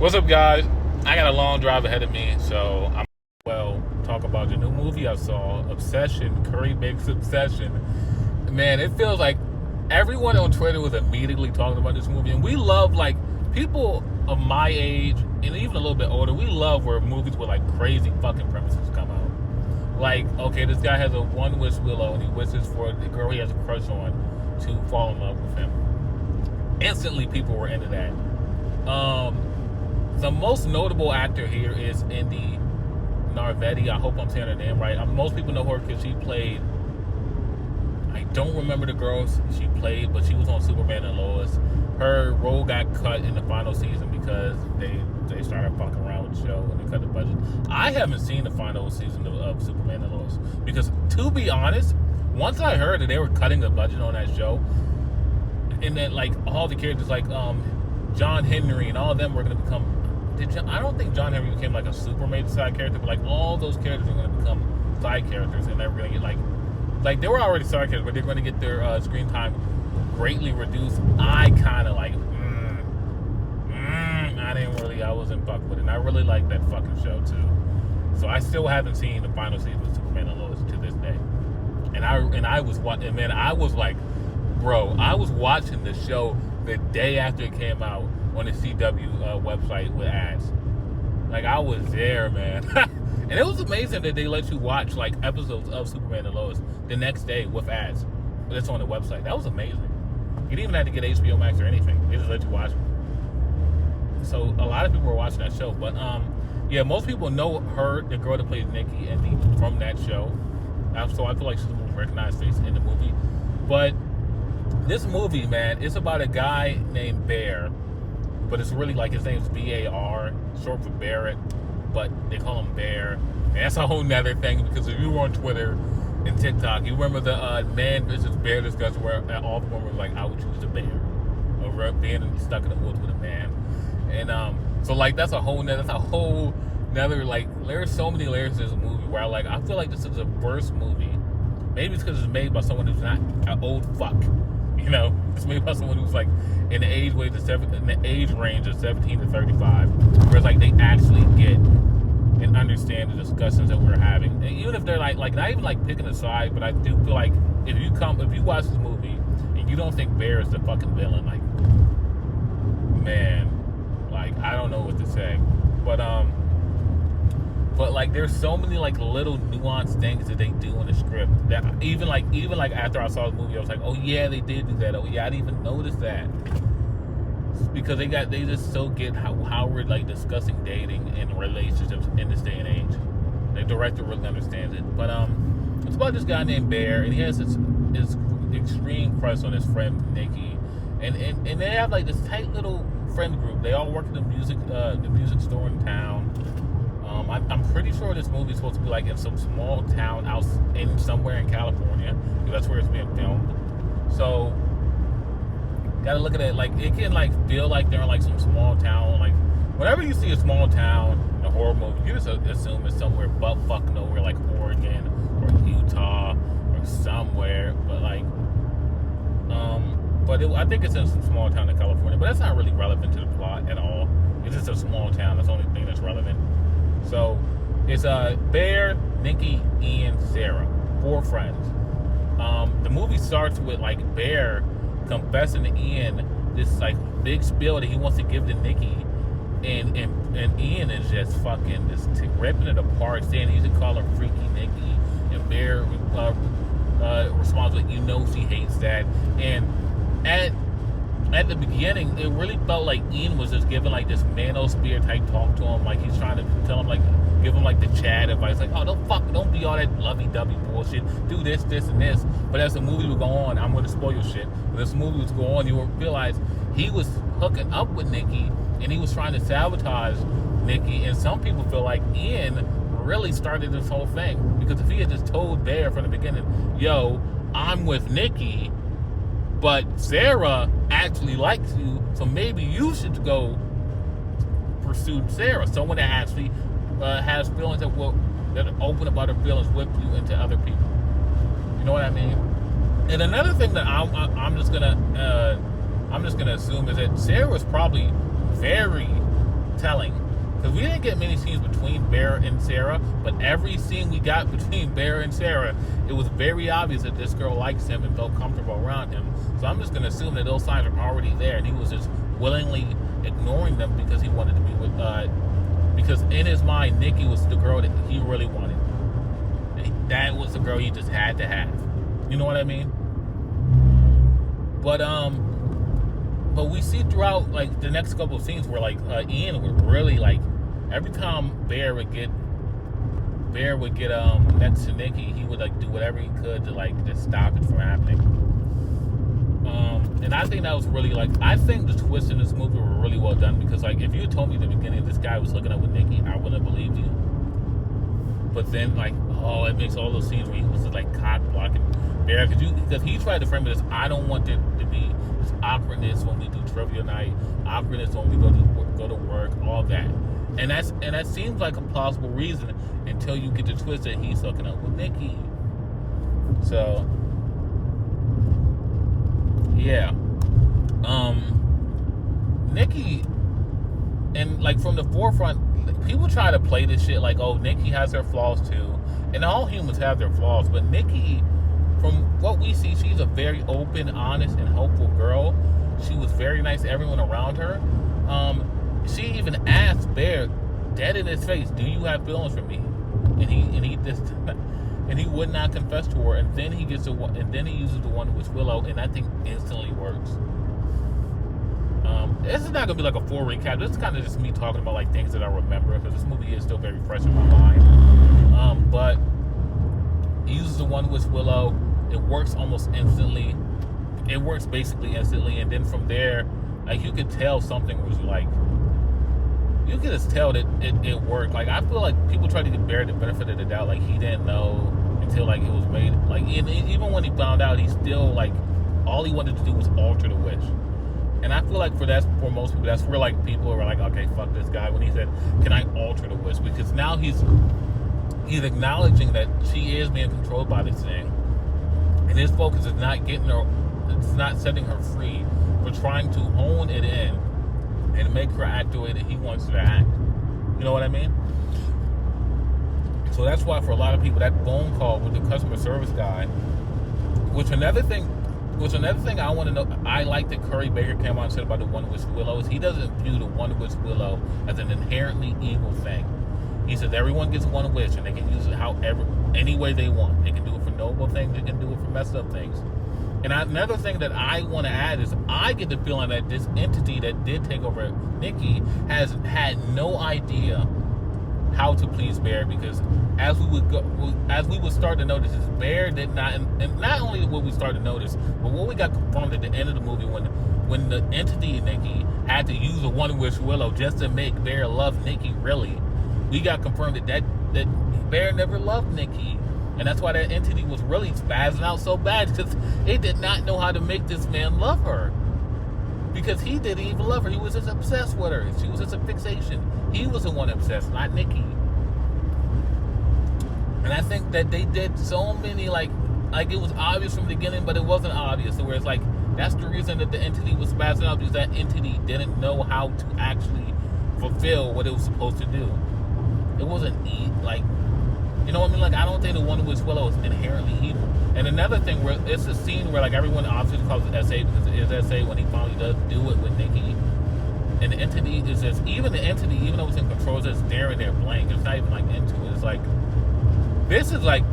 What's up, guys? I got a long drive ahead of me, so I'm talk about the new movie I saw, Obsession, Curry Bakes Obsession. Man, it feels like everyone on Twitter was immediately talking about this movie, and we love like people of my age and even a little bit older. We love where movies with like crazy fucking premises come out. Like, okay, this guy has a one wish Willow, and he wishes for the girl he has a crush on to fall in love with him. Instantly, people were into that. The most notable actor here is Indy Narveti. I hope I'm saying her name right. Most people know her because she played. I don't remember the girls she played, but she was on Superman and Lois. Her role got cut in the final season because they started fucking around with the show and they cut the budget. I haven't seen the final season of Superman and Lois because, to be honest, once I heard that they were cutting the budget on that show, and that like all the characters like John Henry and all of them were going to become. I don't think John Henry became like a super major side character, but like all those characters are going to become side characters, and they're going to get like they were already side characters, but they're going to get their screen time greatly reduced. I kind of like, I wasn't fucked with it. And I really like that fucking show too. So I still haven't seen the final season of Superman and Lois to this day. And I was watching, man, I was like, bro, I was watching the show the day after it came out on the CW website with ads. Like, I was there, man. And it was amazing that they let you watch like episodes of Superman and Lois the next day with ads. But it's on the website. That was amazing. You didn't even have to get HBO Max or anything. They just let you watch it. So a lot of people were watching that show. But yeah, most people know her, the girl that plays Nikki, and from that show. So I feel like she's a more recognized face in the movie. But this movie, man, it's about a guy named Bear. But it's really like his name's B-A-R, short for Barrett, but they call him Bear. And that's a whole nother thing, because if you were on Twitter and TikTok, you remember the man versus bear discussion where all the women were like, I would choose the bear over being stuck in the woods with a man. And so like that's a whole nother like, there's so many layers to this movie where I feel like this is a worst movie. Maybe it's because it's made by someone who's not an old fuck. You know, it's made by someone who's like in the age range of 17 to 35, whereas like they actually get and understand the discussions that we're having. And even if they're like not even like picking a side, but I do feel like if you watch this movie and you don't think Bear is the fucking villain, like, man, like I don't know what to say, but like there's so many like little nuanced things that they do in the script that even like after I saw the movie I was like, oh yeah, they did do that. Oh yeah, I didn't even notice that, because they just so get how we're like discussing dating and relationships in this day and age. The director really understands it. But it's about this guy named Bear, and he has his extreme crush on his friend Nikki, and they have like this tight little friend group. They all work at the music store in town. I'm pretty sure this movie is supposed to be like in some small town out in somewhere in California, because that's where it's being filmed. So gotta look at it like it can like feel like they're in like some small town. Like whenever you see a small town in a horror movie, you just assume it's somewhere butt fuck nowhere, like Oregon or Utah or somewhere. But like, I think it's in some small town in California. But that's not really relevant to the plot at all. It's just a small town. That's the only thing that's relevant. So it's Bear, Nikki, Ian, Sarah, 4 friends. The movie starts with like Bear confessing to Ian this like big spill that he wants to give to Nikki, and Ian is just fucking just ripping it apart, saying he should call her Freaky Nikki, and Bear responds with, you know she hates that. And at the beginning, it really felt like Ian was just giving like this manosphere type talk to him, like he's trying to tell him, like give him like the Chad advice, like, oh, don't be all that lovey-dovey bullshit, do this and this. But as the movie would go on, I'm going to spoil your shit, but as the movie would go on, you will realize he was hooking up with Nikki, and he was trying to sabotage Nikki. And some people feel like Ian really started this whole thing, because if he had just told Bear from the beginning, yo, I'm with Nikki, but Sarah actually likes you, so maybe you should go pursue Sarah, someone that actually has feelings that open about her feelings with you and to other people. You know what I mean? And another thing that I'm just gonna assume is that Sarah was probably very telling. Because we didn't get many scenes between Bear and Sarah, but every scene we got between Bear and Sarah, it was very obvious that this girl likes him and felt comfortable around him. So I'm just going to assume that those signs are already there, and he was just willingly ignoring them because he wanted to be with, because in his mind, Nikki was the girl that he really wanted. That was the girl he just had to have. You know what I mean? But we see throughout like the next couple of scenes where like Ian would really like every time Bear would get next to Nikki, he would like do whatever he could to like just stop it from happening. And I think that was really like, I think the twists in this movie were really well done, because like if you had told me at the beginning this guy was hooking up with Nikki, I wouldn't have believed you. But then like, oh, it makes all those scenes where he was just like cock blocking Bear, because he tried to frame it as, I don't want there to be this awkwardness when we do trivia night, awkwardness when we go to work, all that. And that seems like a plausible reason until you get the twist that he's hooking up with Nikki. So yeah. Nikki, and like from the forefront, people try to play this shit like, oh, Nikki has her flaws too. And all humans have their flaws, but Nikki, from what we see, she's a very open, honest, and hopeful girl. She was very nice to everyone around her. She even asked Bear, dead in his face, do you have feelings for me? And he would not confess to her. And then he uses the one with Willow, and I think instantly works. This is not gonna be like a full recap. This is kind of just me talking about like things that I remember, because this movie is still very fresh in my mind. But he uses the one with Willow. It works almost instantly. It works basically instantly, and then from there, like you could tell something was like, you could just tell that it worked. Like I feel like people try to give Bear the benefit of the doubt, like he didn't know until like it was made. Like even when he found out, he still like all he wanted to do was alter the wish. And I feel like for most people, that's where like people were like, okay, fuck this guy, when he said, can I alter the wish? Because now he's acknowledging that she is being controlled by this thing, and his focus is not getting her, it's not setting her free, but trying to hone it in and make her act the way that he wants her to act. You know what I mean? So that's why for a lot of people, that phone call with the customer service guy, which another thing I want to know, I like that Curry Baker came out and said about the one with Willow, is he doesn't view the one with Willow as an inherently evil thing. He says everyone gets one wish, and they can use it any way they want. They can do it for noble things, they can do it for messed up things. And another thing that I want to add is I get the feeling that this entity that did take over Nikki has had no idea how to please Bear, because as we would start to notice, is Bear did not, and not only would we start to notice, but what we got confirmed at the end of the movie when the entity Nikki had to use a one wish Willow just to make Bear love Nikki, really, we got confirmed that Bear never loved Nikki. And that's why that entity was really spazzing out so bad, because it did not know how to make this man love her. Because he didn't even love her. He was just obsessed with her. She was just a fixation. He was the one obsessed, not Nikki. And I think that they did so many, like it was obvious from the beginning, but it wasn't obvious. So where it's like, that's the reason that the entity was spazzing out, because that entity didn't know how to actually fulfill what it was supposed to do. It wasn't like, you know what I mean? Like, I don't think the one with Willow is inherently evil. And another thing, where it's a scene where like everyone obviously calls it SA, because it is SA when he finally does do it with Nikki. And the entity is just, even though it's in control, it's just staring there blank. It's not even like into it. It's like, this is like,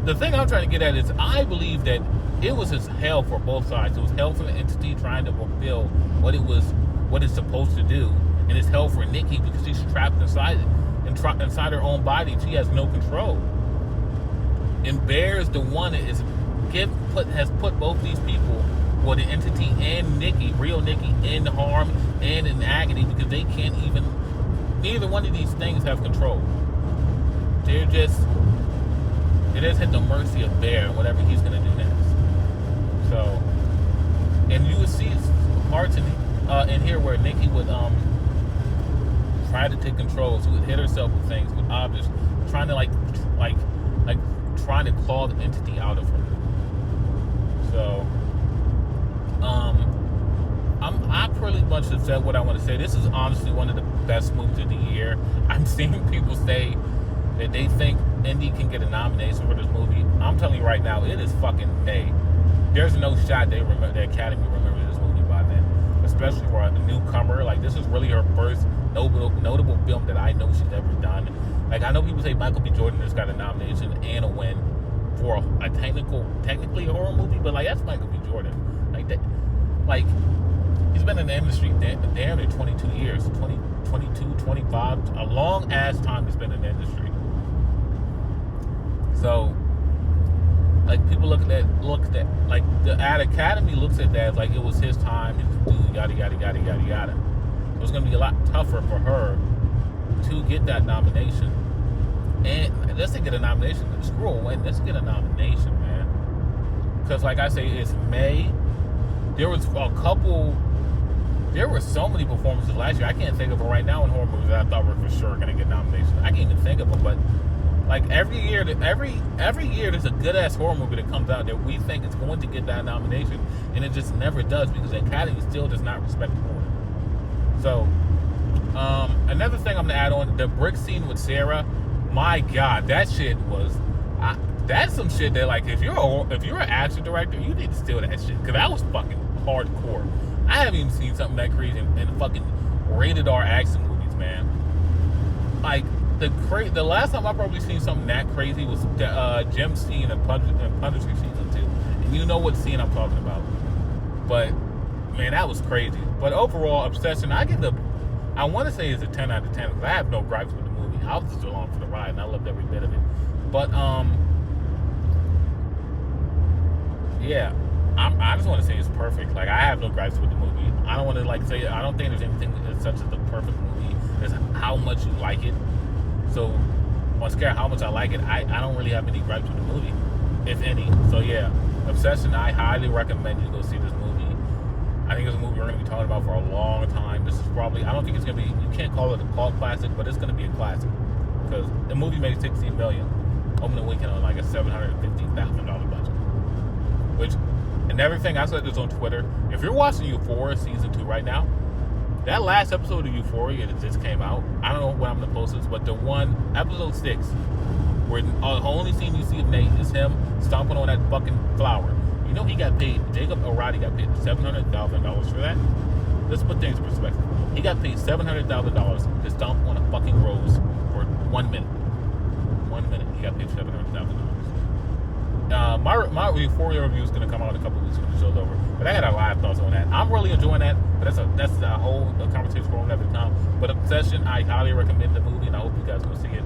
the thing I'm trying to get at is, I believe that it was just hell for both sides. It was hell for the entity trying to fulfill what it's supposed to do. And it's hell for Nikki because she's trapped inside it. Inside her own body, she has no control. And Bear is the one that has put both these people, well, the entity and Nikki, real Nikki, in harm and in agony, because they can't even, neither one of these things have control. They're just at the mercy of Bear and whatever he's gonna do next. So, and you would see parts in here where Nikki would try to take control. She would hit herself with things, with objects, trying to like trying to claw the entity out of her. So, I pretty much have said what I want to say. This is honestly one of the best movies of the year. I'm seeing people say that they think Indy can get a nomination for this movie. I'm telling you right now, it is fucking A. There's no shot the Academy remembers this movie by then, especially for a newcomer. Like, this is really her first notable film that I know she's ever done. Like, I know people say Michael B. Jordan has got a nomination and a win for a technically a horror movie, but like, that's Michael B. Jordan. Like that, like, he's been in the industry damn near 22 years, 22, 25, a long ass time he's been in the industry. So, like, people look at that, like, the Academy looks at that as like it was his time, his due, yada yada yada yada yada. So it's gonna be a lot tougher for her to get that nomination. And let's get a nomination. Screw a win. Let's get a nomination, man. Because, like I say, it's May. There was so many performances last year. I can't think of it right now in horror movies that I thought were for sure going to get nominations. I can't even think of them. But like every year there's a good ass horror movie that comes out that we think is going to get that nomination, and it just never does because the Academy still does not respect horror. So another thing I'm gonna add on, the brick scene with Sarah. My God, that shit was. That's some shit that, like, if you're an action director, you need to steal that shit, because that was fucking hardcore. I haven't even seen something that crazy in fucking rated R action movies, man. Like, the last time I probably seen something that crazy was Jim's scene in Punisher season 2, and you know what scene I'm talking about. But man, that was crazy. But overall, Obsession, I want to say it's a 10 out of 10 because I have no gripes with the movie. I was just along for the ride, and I loved every bit of it. But yeah, I just want to say it's perfect. Like, I have no gripes with the movie. I don't want to say I don't think there's anything as such as the perfect movie as how much you like it. So, once again, how much I like it, I don't really have any gripes with the movie, if any. So yeah, Obsession. I highly recommend you go see this movie. I think it's a movie we're going to be talking about for a long time. This is probably, I don't think it's going to be, you can't call it a cult classic, but it's going to be a classic. Because the movie made $16 million opening weekend on like a $750,000 budget. Which, and everything, I said this on Twitter, if you're watching Euphoria Season 2 right now, that last episode of Euphoria that just came out, I don't know when I'm going to post this, but the one, episode 6, where the only scene you see of Nate is him stomping on that fucking flower. You know he got paid, Jacob Elordi got paid $700,000 for that? Let's put things in perspective. He got paid $700,000 to stomp on a fucking rose for 1 minute. 1 minute, he got paid $700,000. My Euphoria review is going to come out in a couple weeks when the show's over. But I had a lot of thoughts on that. I'm really enjoying that, but that's a whole conversation for another time. But Obsession, I highly recommend the movie, and I hope you guys go see it.